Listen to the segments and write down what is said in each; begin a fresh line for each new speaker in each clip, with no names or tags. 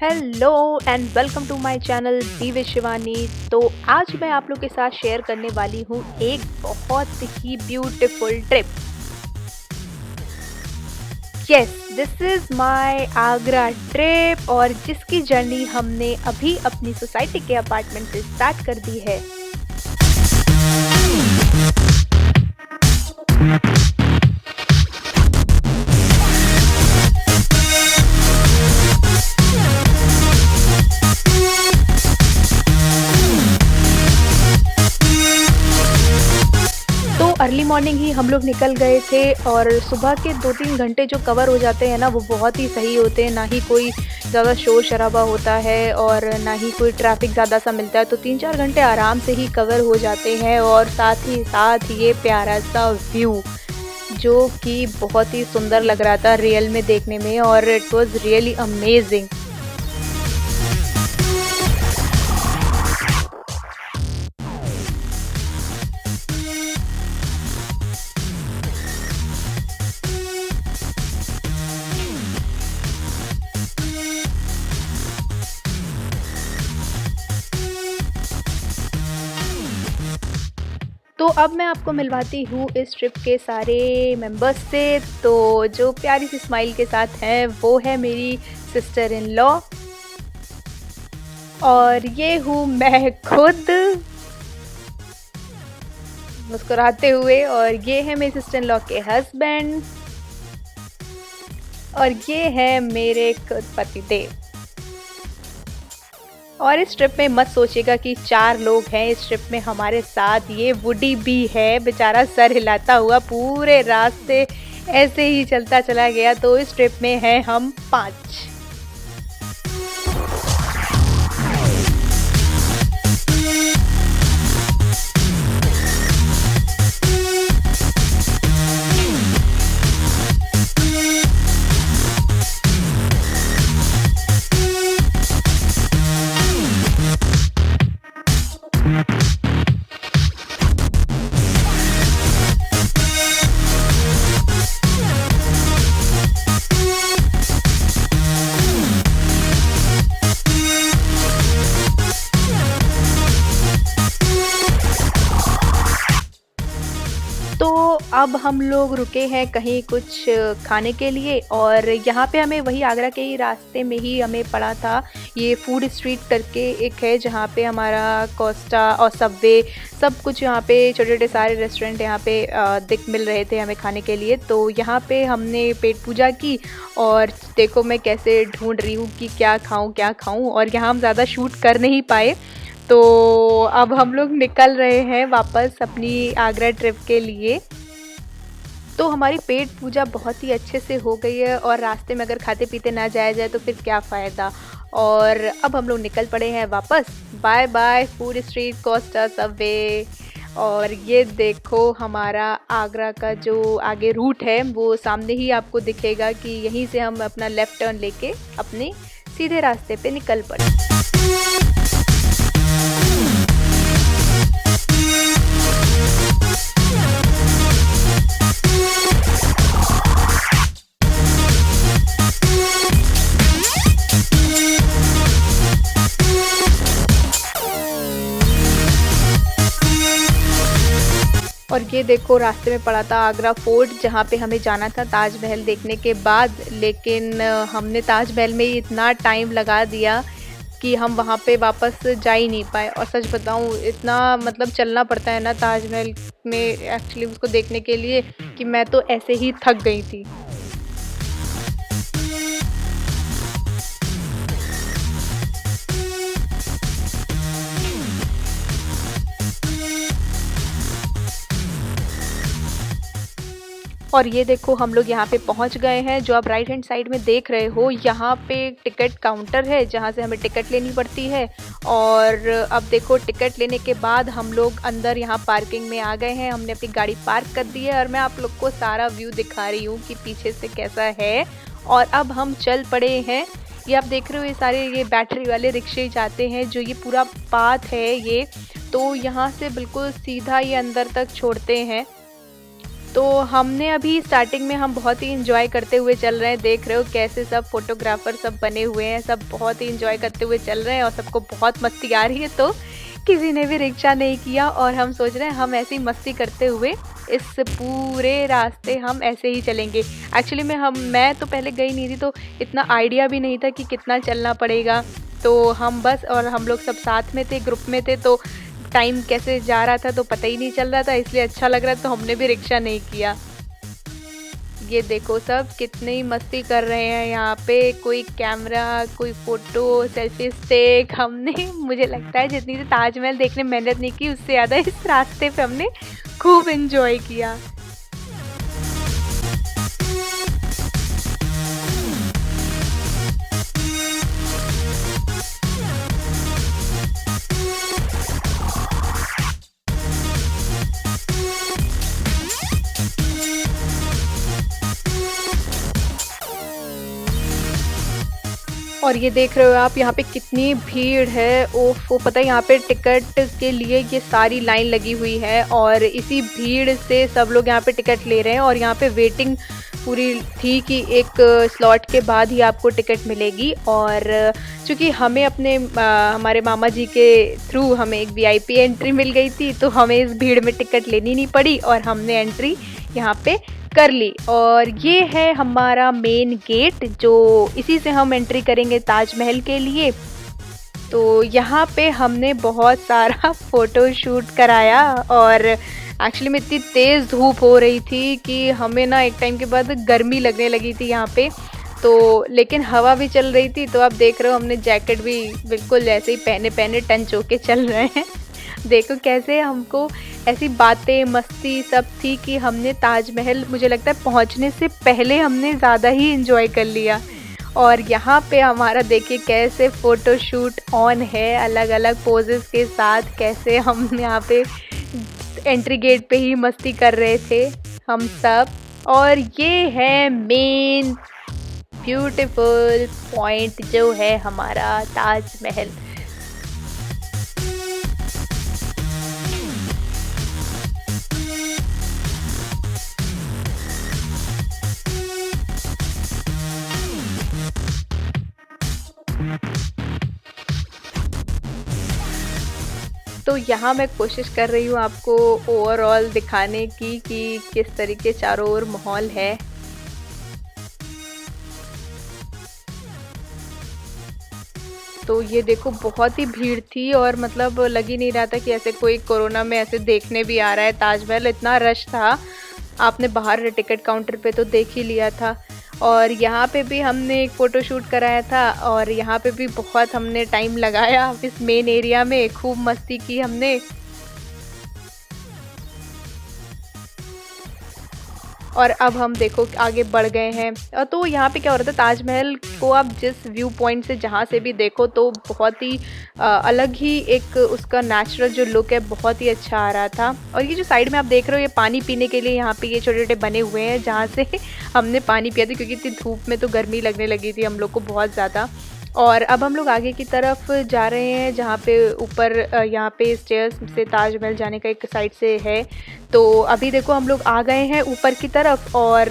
Hello and welcome to my channel be with Shivani. तो आज मैं आप लोग के साथ शेयर करने वाली हूँ एक बहुत ही beautiful trip. Yes, this is my Agra trip और जिसकी जर्नी हमने अभी अपनी सोसाइटी के अपार्टमेंट से स्टार्ट कर दी है। अर्ली मॉर्निंग ही हम लोग निकल गए थे और सुबह के 2-3 घंटे जो कवर हो जाते हैं ना, वो बहुत ही सही होते हैं। ना ही कोई ज़्यादा शोर शराबा होता है और ना ही कोई ट्रैफिक ज़्यादा सा मिलता है, तो 3-4 घंटे आराम से ही कवर हो जाते हैं। और साथ ही साथ ये प्यारा सा व्यू जो कि बहुत ही सुंदर लग रहा था रियल में देखने में, और इट वॉज़ रियली अमेजिंग। तो अब मैं आपको मिलवाती हूँ इस ट्रिप के सारे मेंबर्स से। तो जो प्यारी सी स्माइल के साथ हैं वो है मेरी सिस्टर इन लॉ, और ये हूँ मैं खुद मुस्कुराते हुए, और ये है मेरी सिस्टर इन लॉ के हस्बैंड, और ये है मेरे खुद पतिदेव। और इस ट्रिप में मत सोचिएगा कि 4 लोग हैं इस ट्रिप में हमारे साथ। ये वुडी भी है, बेचारा सर हिलाता हुआ पूरे रास्ते ऐसे ही चलता चला गया। तो इस ट्रिप में हैं हम 5। तो अब हम लोग रुके हैं कहीं कुछ खाने के लिए, और यहाँ पे हमें वही आगरा के ही रास्ते में ही हमें पड़ा था ये फूड स्ट्रीट करके एक है, जहाँ पे हमारा कोस्टा और सबवे सब कुछ, यहाँ पे छोटे छोटे सारे रेस्टोरेंट यहाँ पे दिख मिल रहे थे हमें खाने के लिए। तो यहाँ पे हमने पेट पूजा की, और देखो मैं कैसे ढूंढ रही हूँ कि क्या खाऊँ, और यहाँ हम ज़्यादा शूट कर नहीं पाए। तो अब हम लोग निकल रहे हैं वापस अपनी आगरा ट्रिप के लिए। तो हमारी पेट पूजा बहुत ही अच्छे से हो गई है, और रास्ते में अगर खाते पीते ना जाया जाए तो फिर क्या फ़ायदा। और अब हम लोग निकल पड़े हैं वापस। Bye bye food street, Costa, Subway. और ये देखो हमारा आगरा का जो आगे रूट है वो सामने ही आपको दिखेगा कि यहीं से हम अपना लेफ़्ट टर्न लेके अपने सीधे रास्ते पे निकल पड़े। और ये देखो रास्ते में पड़ा था आगरा फोर्ट, जहाँ पे हमें जाना था ताजमहल देखने के बाद, लेकिन हमने ताजमहल में ही इतना टाइम लगा दिया कि हम वहाँ पे वापस जा ही नहीं पाए। और सच बताऊँ, इतना मतलब चलना पड़ता है ना ताजमहल में एक्चुअली उसको देखने के लिए, कि मैं तो ऐसे ही थक गई थी। और ये देखो हम लोग यहाँ पे पहुँच गए हैं। जो आप राइट हैंड साइड में देख रहे हो, यहाँ पे टिकट काउंटर है जहाँ से हमें टिकट लेनी पड़ती है। और अब देखो टिकट लेने के बाद हम लोग अंदर यहाँ पार्किंग में आ गए हैं। हमने अपनी गाड़ी पार्क कर दी है, और मैं आप लोग को सारा व्यू दिखा रही हूँ कि पीछे से कैसा है। और अब हम चल पड़े हैं। ये आप देख रहे हो, ये सारे ये बैटरी वाले रिक्शे जाते हैं, जो ये पूरा पाथ है ये, तो यहाँ से बिल्कुल सीधा ये अंदर तक छोड़ते हैं। तो हमने अभी स्टार्टिंग में हम बहुत ही एंजॉय करते हुए चल रहे हैं, देख रहे हो कैसे सब फोटोग्राफर सब बने हुए हैं, सब बहुत ही एंजॉय करते हुए चल रहे हैं और सबको बहुत मस्ती आ रही है। तो किसी ने भी रिक्शा नहीं किया और हम सोच रहे हैं हम ऐसी मस्ती करते हुए इस पूरे रास्ते हम ऐसे ही चलेंगे। एक्चुअली मैं तो पहले गई नहीं थी, तो इतना आइडिया भी नहीं था कि कितना चलना पड़ेगा। तो हम बस और हम लोग सब साथ में थे, ग्रुप में थे, तो टाइम कैसे जा रहा था तो पता ही नहीं चल रहा था, इसलिए अच्छा लग रहा था, तो हमने भी रिक्शा नहीं किया। ये देखो सब कितनी मस्ती कर रहे हैं यहाँ पे, कोई कैमरा, कोई फोटो, सेल्फी स्टिक। हमने मुझे लगता है जितनी से ताजमहल देखने मेहनत नहीं की, उससे ज़्यादा इस रास्ते पे हमने खूब एंजॉय किया। और ये देख रहे हो आप यहाँ पे कितनी भीड़ है। ओफ वो पता है यहाँ पे टिकट के लिए ये सारी लाइन लगी हुई है और इसी भीड़ से सब लोग यहाँ पे टिकट ले रहे हैं और यहाँ पे वेटिंग पूरी थी कि एक स्लॉट के बाद ही आपको टिकट मिलेगी। और चूँकि हमें अपने हमारे मामा जी के थ्रू हमें एक वीआईपी एंट्री मिल गई थी, तो हमें इस भीड़ में टिकट लेनी नहीं पड़ी और हमने एंट्री यहाँ पे कर ली। और ये है हमारा मेन गेट, जो इसी से हम एंट्री करेंगे ताजमहल के लिए। तो यहाँ पे हमने बहुत सारा फ़ोटो शूट कराया और एक्चुअली में इतनी तेज़ धूप हो रही थी कि हमें ना एक टाइम के बाद गर्मी लगने लगी थी यहाँ पे। तो लेकिन हवा भी चल रही थी, तो आप देख रहे हो हमने जैकेट भी बिल्कुल ऐसे ही पहने पहने टंच होके चल रहे हैं। देखो कैसे हमको ऐसी बातें मस्ती सब थी कि हमने ताजमहल मुझे लगता है पहुंचने से पहले हमने ज़्यादा ही एंजॉय कर लिया। और यहाँ पे हमारा देखिए कैसे फ़ोटो शूट ऑन है, अलग अलग पोजेस के साथ, कैसे हम यहाँ पे एंट्री गेट पे ही मस्ती कर रहे थे हम सब। और ये है मेन ब्यूटीफुल पॉइंट जो है हमारा ताजमहल। तो यहाँ मैं कोशिश कर रही हूँ आपको ओवरऑल दिखाने की कि किस तरीके चारों ओर माहौल है। तो ये देखो बहुत ही भीड़ थी और मतलब लग ही नहीं रहा था कि ऐसे कोई कोरोना में ऐसे देखने भी आ रहा है ताजमहल, इतना रश था। आपने बाहर टिकट काउंटर पे तो देख ही लिया था। और यहाँ पे भी हमने एक फ़ोटो शूट कराया था और यहाँ पे भी बहुत हमने टाइम लगाया इस मेन एरिया में, खूब मस्ती की हमने। और अब हम देखो आगे बढ़ गए हैं। तो यहाँ पे क्या हो रहा था, ताजमहल को आप जिस व्यू पॉइंट से जहाँ से भी देखो तो बहुत ही अलग ही एक उसका नेचुरल जो लुक है बहुत ही अच्छा आ रहा था। और ये जो साइड में आप देख रहे हो ये पानी पीने के लिए यहाँ पे ये छोटे छोटे बने हुए हैं जहाँ से हमने पानी पिया था, क्योंकि इतनी धूप में तो गर्मी लगने लगी थी हम लोग को बहुत ज़्यादा। और अब हम लोग आगे की तरफ जा रहे हैं जहाँ पे ऊपर यहाँ पे स्टेयर्स से ताजमहल जाने का एक साइड से है। तो अभी देखो हम लोग आ गए हैं ऊपर की तरफ और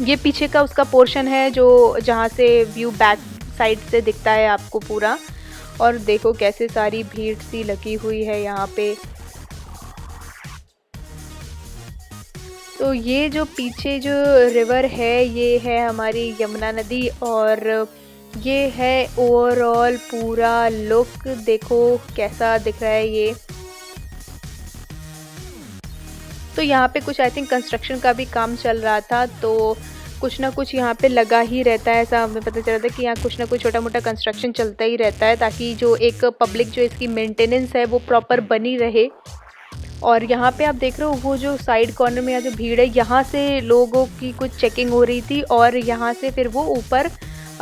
ये पीछे का उसका पोर्शन है जो जहाँ से व्यू बैक साइड से दिखता है आपको पूरा। और देखो कैसे सारी भीड़ सी लगी हुई है यहाँ पे। तो ये जो पीछे जो रिवर है ये है हमारी यमुना नदी और ये है ओवरऑल पूरा लुक, देखो कैसा दिख रहा है ये। तो यहाँ पे कुछ आई थिंक कंस्ट्रक्शन का भी काम चल रहा था, तो कुछ ना कुछ यहाँ पे लगा ही रहता है, ऐसा हमें पता चला था कि यहाँ कुछ ना कुछ छोटा मोटा कंस्ट्रक्शन चलता ही रहता है ताकि जो एक पब्लिक जो इसकी मेंटेनेंस है वो प्रॉपर बनी रहे। और यहाँ पे आप देख रहे हो वो जो साइड कॉर्नर में यहाँ जो भीड़ है यहाँ से लोगों की कुछ चेकिंग हो रही थी और यहाँ से फिर वो ऊपर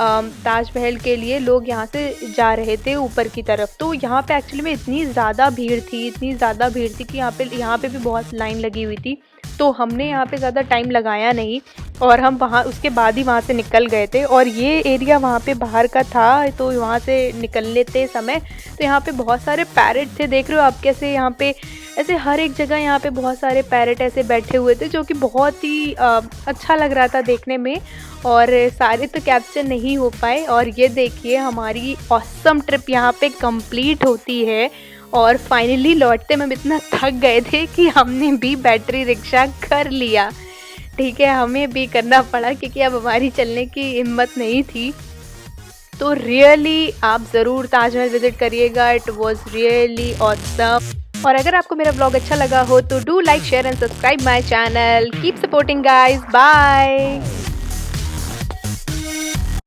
ताजमहल के लिए लोग यहाँ से जा रहे थे ऊपर की तरफ। तो यहाँ पे एक्चुअली में इतनी ज़्यादा भीड़ थी कि यहाँ पे भी बहुत लाइन लगी हुई थी। तो हमने यहाँ पे ज़्यादा टाइम लगाया नहीं और हम वहाँ उसके बाद ही वहाँ से निकल गए थे। और ये एरिया वहाँ पे बाहर का था, तो वहाँ से निकलते समय तो यहाँ पे बहुत सारे पैरेट थे, देख रहे हो आप कैसे यहाँ पे ऐसे हर एक जगह यहाँ पे बहुत सारे पैरट ऐसे बैठे हुए थे जो कि बहुत ही अच्छा लग रहा था देखने में, और सारे तो कैप्चर नहीं हो पाए। और ये देखिए हमारी ऑसम ट्रिप यहाँ पे कंप्लीट होती है, और फाइनली लौटते में हम इतना थक गए थे कि हमने भी बैटरी रिक्शा कर लिया। ठीक है, हमें भी करना पड़ा क्योंकि अब हमारी चलने की हिम्मत नहीं थी। तो रियली आप ज़रूर ताजमहल विज़िट करिएगा, इट वाज रियली ऑसम। और अगर आपको मेरा व्लॉग अच्छा लगा हो तो do like, share and subscribe my channel. Keep supporting guys, bye.